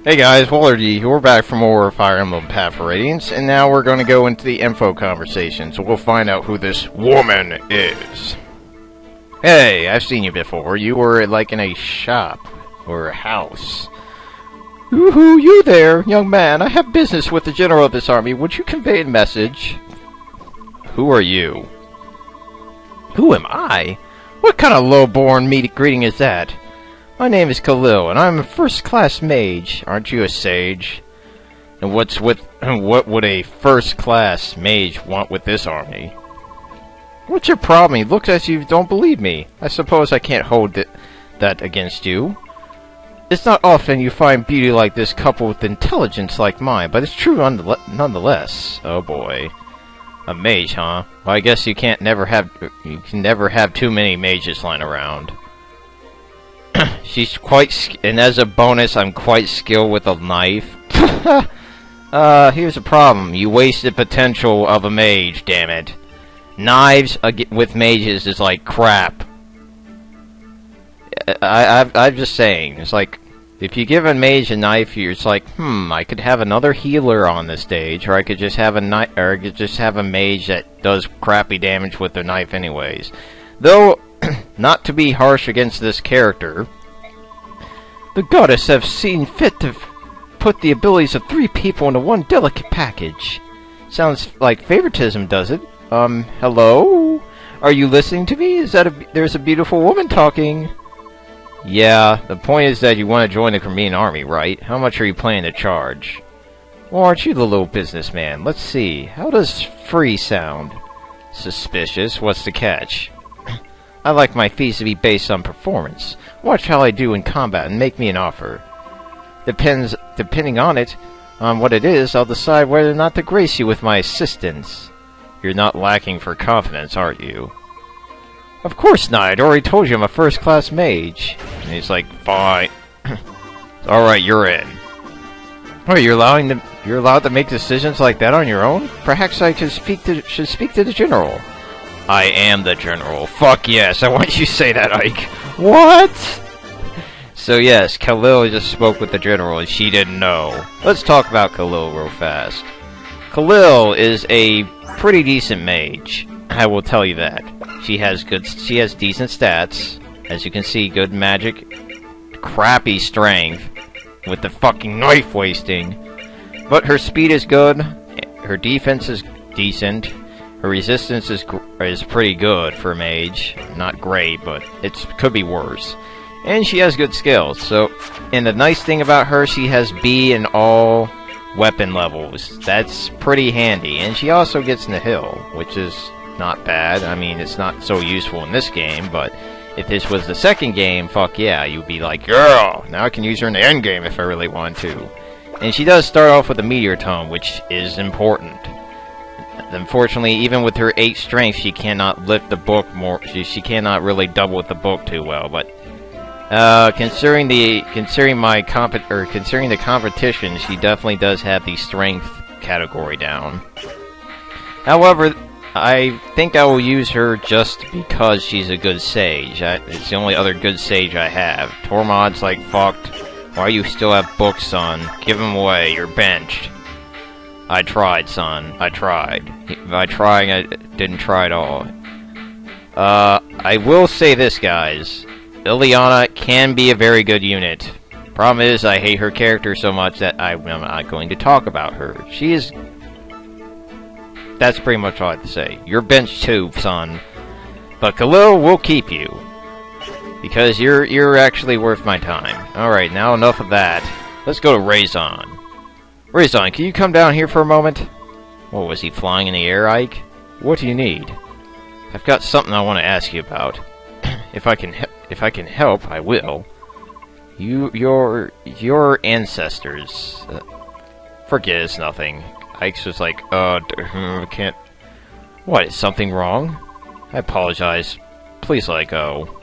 Hey guys, Waddler-D. We're back for more Fire Emblem Path of Radiance, and now we're going to go into the info conversation, so we'll find out who this woman is. Hey, I've seen you before. You were like in a shop, or a house. Woohoo, you there, young man. I have business with the general of this army. Would you convey a message? Who are you? Who am I? What kind of low-born greeting is that? My name is Khalil, and I'm a first-class mage. Aren't you a sage? And what would a first-class mage want with this army? What's your problem? You look as you don't believe me. I suppose I can't hold that against you. It's not often you find beauty like this coupled with intelligence like mine, but it's true nonetheless. Oh boy. A mage, huh? Well, I guess you can never have too many mages lying around. She's and as a bonus, I'm quite skilled with a knife. Here's the problem. You wasted potential of a mage, damn it. Knives with mages is like crap. I'm just saying. It's like, if you give a mage a knife, it's like, I could have another healer on the stage, or I could just have a mage that does crappy damage with their knife anyways. Though, not to be harsh against this character, the goddess have seen fit to put the abilities of 3 people into one delicate package. Sounds like favoritism, does it? Hello? Are you listening to me? There's a beautiful woman talking. Yeah, the point is that you want to join the Crimean army, right? How much are you planning to charge? Well, aren't you the little businessman? Let's see. How does free sound? Suspicious. What's the catch? I like my fees to be based on performance. Watch how I do in combat and make me an offer. Depending on what it is, I'll decide whether or not to grace you with my assistance. You're not lacking for confidence, aren't you? Of course not. I'd already told you I'm a first-class mage. And he's like, fine. Alright, you're in. Oh, you're allowed to make decisions like that on your own? Perhaps I should speak to the general. I am the general. Fuck yes, I want you to say that, Ike. What? So yes, Khalil just spoke with the general and she didn't know. Let's talk about Khalil real fast. Khalil is a pretty decent mage. I will tell you that. She has decent stats. As you can see, good magic, crappy strength, with the fucking knife wasting. But her speed is good, her defense is decent, her resistance is pretty good for a mage. Not great, but it could be worse. And she has good skills, and the nice thing about her, she has B in all weapon levels. That's pretty handy. And she also gets Nihil, which is not bad. I mean, it's not so useful in this game, but if this was the second game, fuck yeah, you'd be like, girl, now I can use her in the end game if I really want to. And she does start off with a meteor tome, which is important. Unfortunately, even with her 8 strength, she cannot lift the book more. She cannot really double with the book too well. But considering the competition, she definitely does have the strength category down. However, I think I will use her just because she's a good sage. It's the only other good sage I have. Tormod's like, fucked. Why you still have books, son? Give them away. You're benched. I tried, son. I tried. By trying, I didn't try at all. I will say this, guys. Ileana can be a very good unit. Problem is, I hate her character so much that I'm not going to talk about her. She is... That's pretty much all I have to say. You're benched too, son. But Khalil will keep you. Because you're actually worth my time. Alright, now enough of that. Let's go to Raison. Raison, can you come down here for a moment? What, was he flying in the air, Ike? What do you need? I've got something I want to ask you about. If I can help, I will. Your ancestors... forget it's nothing. Ike's just like, can't... What, is something wrong? I apologize. Please let it go.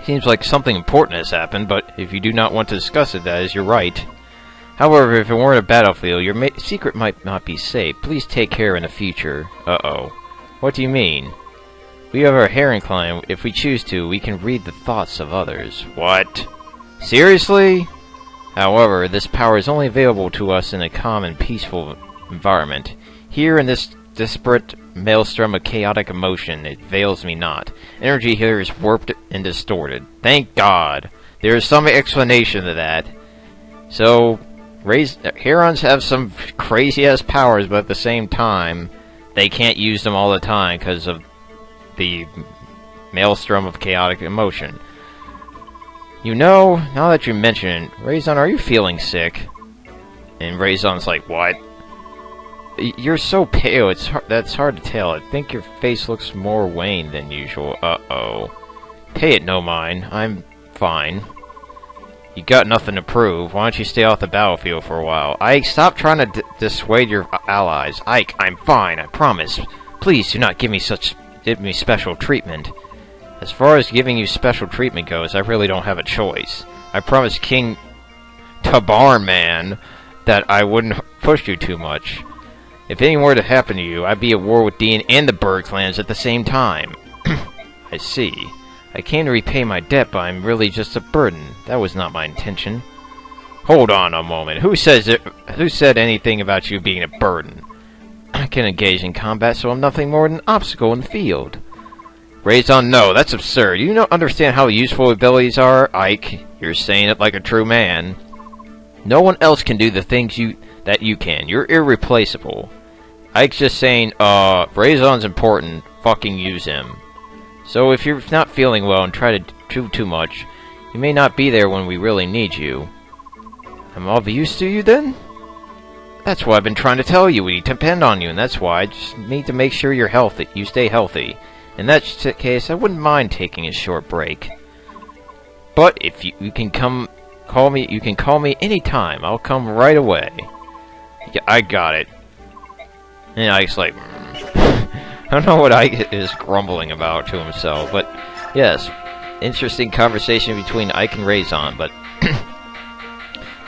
Seems like something important has happened, but if you do not want to discuss it, that is your right. However, if it weren't a battlefield, your secret might not be safe. Please take care in the future. Uh-oh. What do you mean? We have our hair inclined. If we choose to, we can read the thoughts of others. What? Seriously? However, this power is only available to us in a calm and peaceful environment. Here in this disparate maelstrom of chaotic emotion, it avails me not. Energy here is warped and distorted. Thank God! There is some explanation to that. So, Herons have some crazy-ass powers, but at the same time, they can't use them all the time because of the maelstrom of chaotic emotion. You know, now that you mention it, Raison, are you feeling sick? And Raison's like, what? You're so pale, that's hard to tell. I think your face looks more wan than usual. Uh-oh. Pay it no mind. I'm fine. You got nothing to prove. Why don't you stay off the battlefield for a while? Ike, stop trying to dissuade your allies. Ike, I'm fine, I promise. Please do not give me special treatment. As far as giving you special treatment goes, I really don't have a choice. I promised King Tabarman that I wouldn't push you too much. If anything were to happen to you, I'd be at war with Dean and the Berg clans at the same time. I see. I came to repay my debt, but I'm really just a burden. That was not my intention. Hold on a moment. Who said anything about you being a burden? I can engage in combat, so I'm nothing more than an obstacle in the field. Raison, no, that's absurd. You don't understand how useful abilities are, Ike. You're saying it like a true man. No one else can do the things that you can. You're irreplaceable. Ike's just saying, Raison's important. Fucking use him. So if you're not feeling well and try to do too much, you may not be there when we really need you. I'm of use to you then? That's what I've been trying to tell you. We depend on you, and that's why I just need to make sure you're healthy. You stay healthy. In that case, I wouldn't mind taking a short break. But if you can call me anytime. I'll come right away. Yeah, I got it. And Ike's like, I don't know what Ike is grumbling about to himself, but yes, interesting conversation between Ike and Raison, but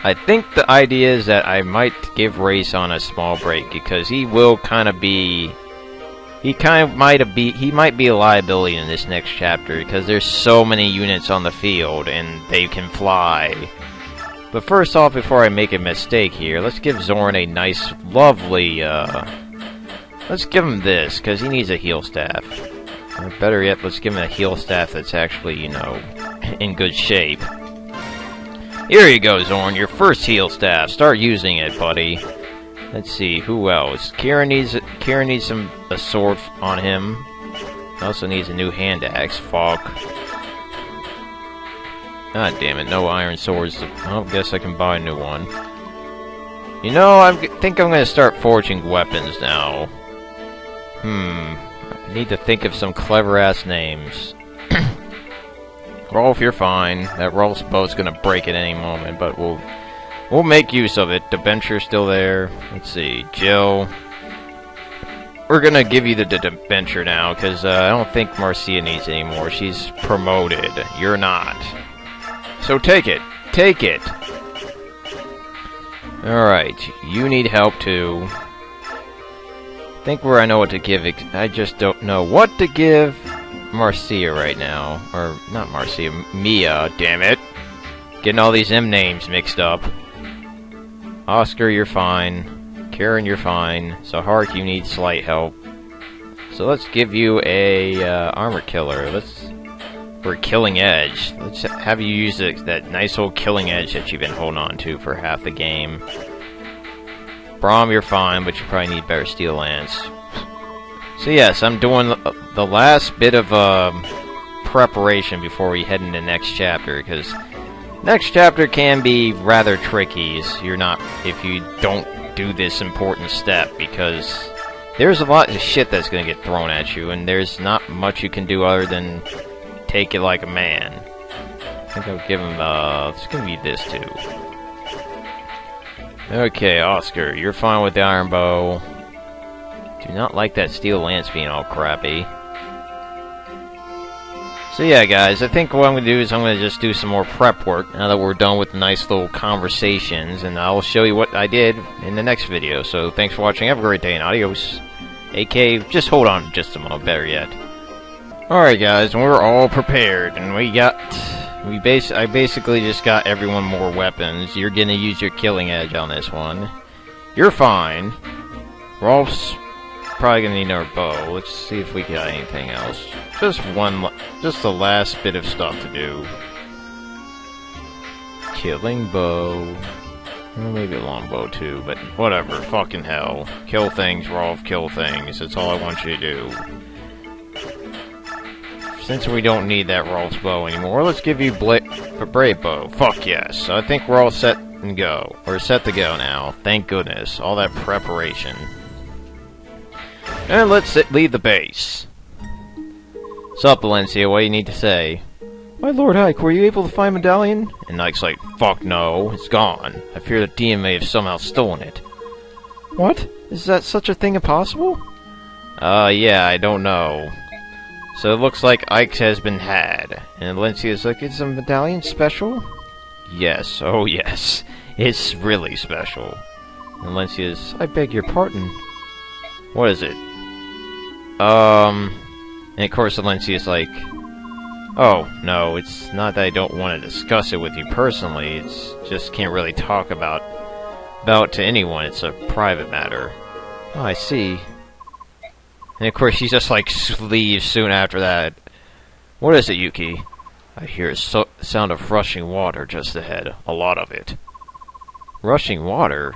I think the idea is that I might give Raison a small break, because he will kind of be... He might be a liability in this next chapter, because there's so many units on the field, and they can fly. But first off, before I make a mistake here, let's give Zorn a nice, lovely, let's give him this, because he needs a heal staff. Or better yet, let's give him a heal staff that's actually, you know, in good shape. Here you go, Zorn, your first heal staff. Start using it, buddy. Let's see, who else? Kieran needs a sword on him. Also needs a new hand axe. Fuck. God damn it, no iron swords. I guess I can buy a new one. You know, I think I'm gonna start forging weapons now. I need to think of some clever-ass names. Rolf, you're fine. That Rolf's boat's gonna break at any moment, but we'll make use of it. Debenture's still there. Let's see, Jill. We're gonna give you the Debenture now, because I don't think Marcia needs it anymore. She's promoted. You're not. So take it. Take it. Alright, you need help too. Think where I know what to give it. I just don't know what to give Marcia right now. Or, not Marcia, Mia, damn it. Getting all these M names mixed up. Oscar, you're fine. Karen, you're fine. Sahark, you need slight help. So let's give you a armor killer. For Killing Edge. Let's have you use that nice old Killing Edge that you've been holding on to for half the game. Braum, you're fine, but you probably need better Steel Lance. So yes, I'm doing the last bit of preparation before we head into next chapter, because next chapter can be rather tricky if you don't do this important step, because there's a lot of shit that's going to get thrown at you, and there's not much you can do other than take it like a man. I think I'll give him, it's going to be this too. Okay, Oscar, you're fine with the iron bow. Do not like that steel lance being all crappy. So yeah, guys, I think what I'm going to do is I'm going to just do some more prep work now that we're done with the nice little conversations, and I'll show you what I did in the next video. So thanks for watching, have a great day, and adios. AK, just hold on just a moment, better yet. Alright guys, we're all prepared, and we got I basically just got everyone more weapons. You're gonna use your killing edge on this one. You're fine. Rolf's probably gonna need another bow. Let's see if we got anything else. Just the last bit of stuff to do. Killing bow. Well, maybe a longbow too, but whatever. Fucking hell. Kill things, Rolf. Kill things. That's all I want you to do. Since we don't need that Rolf's bow anymore, let's give you a brave bow. Fuck yes. I think we're all set and go. Or set to go now. Thank goodness. All that preparation. And let's leave the base. Sup, Valencia? What do you need to say? My Lord Ike, were you able to find Medallion? And Ike's like, fuck no, it's gone. I fear that Dean may have somehow stolen it. What? Is that such a thing impossible? Yeah, I don't know. So it looks like Ike has been had. And Valencia's like, is the Medallion special? Yes, oh yes. It's really special. And Valencia's, I beg your pardon. What is it? And of course Valencia's like, oh, no, it's not that I don't want to discuss it with you personally, it's just can't really talk about to anyone, it's a private matter. Oh, I see. And of course she just like leaves soon after that. What is it, Yuki? I hear a sound of rushing water just ahead, a lot of it. Rushing water?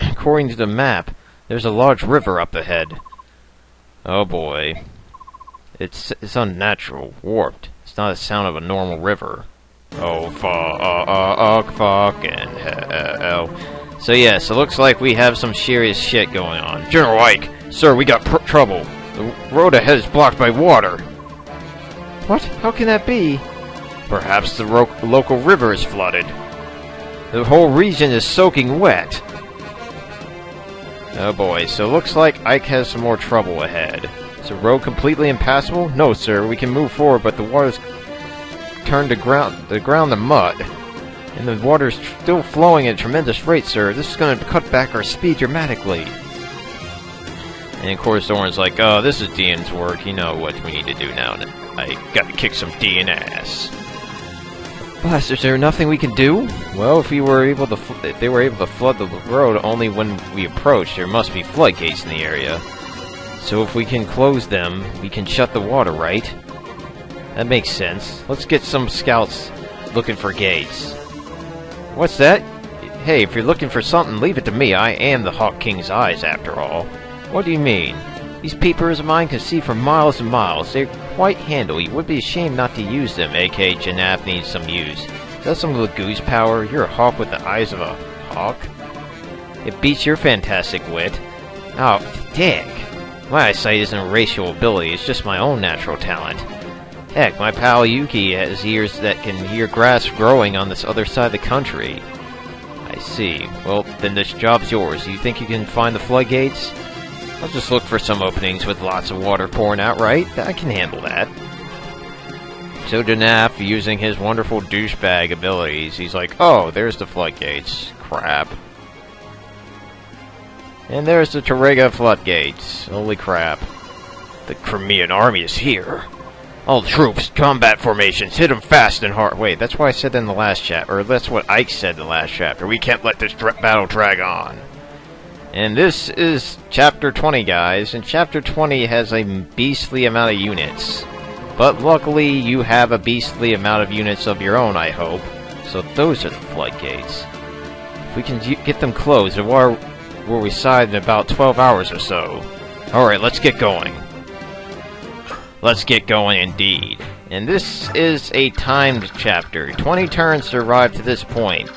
According to the map, there's a large river up ahead. Oh boy. It's unnatural, warped. It's not the sound of a normal river. Oh, fucking hell. So yes, it looks like we have some serious shit going on. General Ike, sir, we got trouble. The road ahead is blocked by water. What? How can that be? Perhaps the local river is flooded. The whole region is soaking wet. Oh boy, so it looks like Ike has some more trouble ahead. Is the road completely impassable? No, sir, we can move forward, but the water's turned the ground to mud. And the water's still flowing at a tremendous rate, sir. This is going to cut back our speed dramatically. And of course, Orin's like, oh, this is Dean's work. You know what we need to do now. I gotta kick some Dean ass. Blast, is there nothing we can do? Well, if they were able to flood the road only when we approach, there must be floodgates in the area. So if we can close them, we can shut the water, right? That makes sense. Let's get some scouts looking for gates. What's that? Hey, if you're looking for something, leave it to me. I am the Hawk King's eyes, after all. What do you mean? These peepers of mine can see for miles and miles. They're quite handy. It would be a shame not to use them, aka Janap needs some use. Is that some little goose power? You're a hawk with the eyes of a hawk? It beats your fantastic wit. Oh, dick. My eyesight isn't a racial ability, it's just my own natural talent. Heck, my pal Yuki has ears that can hear grass growing on this other side of the country. I see. Well, then this job's yours. Do you think you can find the floodgates? I'll just look for some openings with lots of water pouring out, right? I can handle that. So Janaf, using his wonderful douchebag abilities, he's like, oh, there's the floodgates. Crap. And there's the Tarega floodgates. Holy crap. The Crimean army is here. All troops, combat formations, hit them fast and hard. Wait, that's what I said in the last chapter, or that's what Ike said in the last chapter. We can't let this battle drag on. And this is Chapter 20, guys, and Chapter 20 has a beastly amount of units. But luckily, you have a beastly amount of units of your own, I hope. So those are the floodgates. If we can get them closed, the war will reside in about 12 hours or so. Alright, let's get going. Let's get going indeed. And this is a timed chapter. 20 turns to arrive to this point.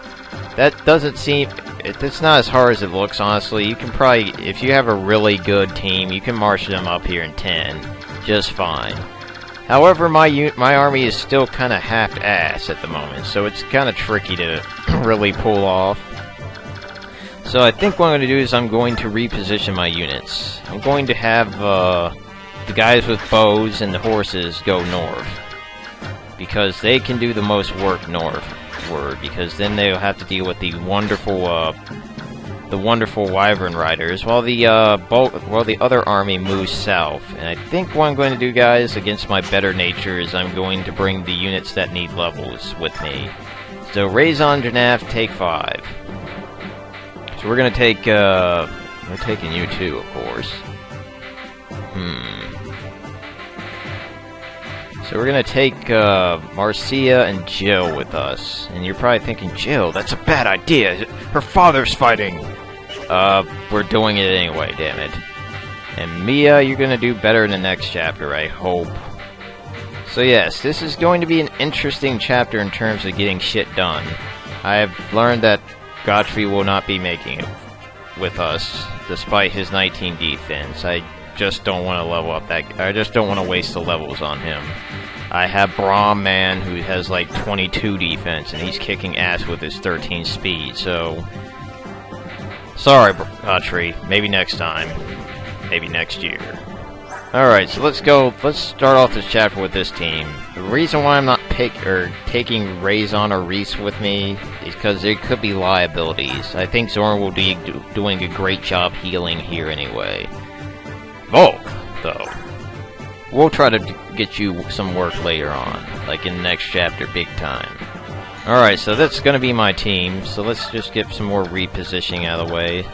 That doesn't seem... It's not as hard as it looks, honestly. You can probably... If you have a really good team, you can march them up here in 10. Just fine. However, my army is still kind of half-ass at the moment, so it's kind of tricky to really pull off. So I think what I'm going to do is I'm going to reposition my units. I'm going to have the guys with bows and the horses go north, because they can do the most work northward, because then they'll have to deal with the the wonderful Wyvern Riders, while the other army moves south. And I think what I'm going to do, guys, against my better nature, is I'm going to bring the units that need levels with me. So Raison, Janaf, take 5. So we're gonna take, we're taking you too, of course. So we're gonna take, Marcia and Jill with us. And you're probably thinking, Jill, that's a bad idea! Her father's fighting! We're doing it anyway, damn it. And Mia, you're gonna do better in the next chapter, I hope. So yes, this is going to be an interesting chapter in terms of getting shit done. I've learned that Godfrey will not be making it with us, despite his 19 defense. I just don't want to level up that... I just don't want to waste the levels on him. I have Brahm, man, who has like 22 defense, and he's kicking ass with his 13 speed, so... Sorry, Godfrey. Maybe next time. Maybe next year. Alright, so let's go. Let's start off this chapter with this team. The reason why I'm not taking Raison or Reese with me is because there could be liabilities. I think Zorn will be doing a great job healing here anyway. Volk, though. We'll try to get you some work later on, like in the next chapter, big time. Alright, so that's gonna be my team, so let's just get some more repositioning out of the way.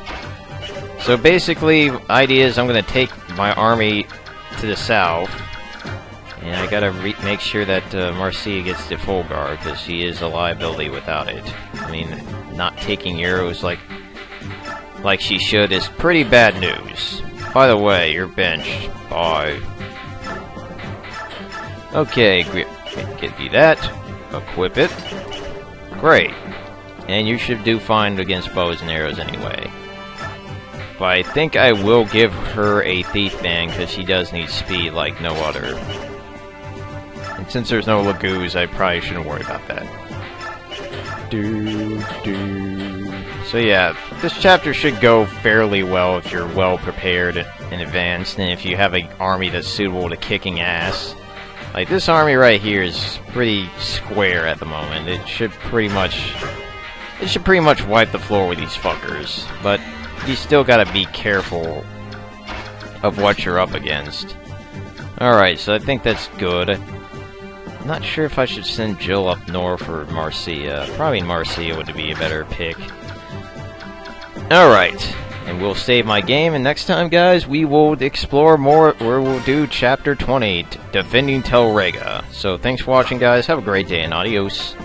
So basically, idea is I'm gonna take my army to the south, and I gotta make sure that Marcia gets the full guard, because she is a liability without it. I mean, not taking arrows like she should is pretty bad news. By the way, you're benched. Bye. Okay, give you that. Equip it. Great. And you should do fine against bows and arrows anyway. But I think I will give her a thief band, because she does need speed like no other. And since there's no Lagoos, I probably shouldn't worry about that. So yeah, this chapter should go fairly well if you're well prepared in advance, and if you have an army that's suitable to kicking ass. Like, this army right here is pretty square at the moment. It should pretty much wipe the floor with these fuckers. But you still gotta be careful of what you're up against. Alright, so I think that's good. I'm not sure if I should send Jill up north or Marcia. Probably Marcia would be a better pick. Alright, and we'll save my game, and next time, guys, we will explore more, where we'll do Chapter 20, Defending Telrega. So, thanks for watching, guys. Have a great day, and adios.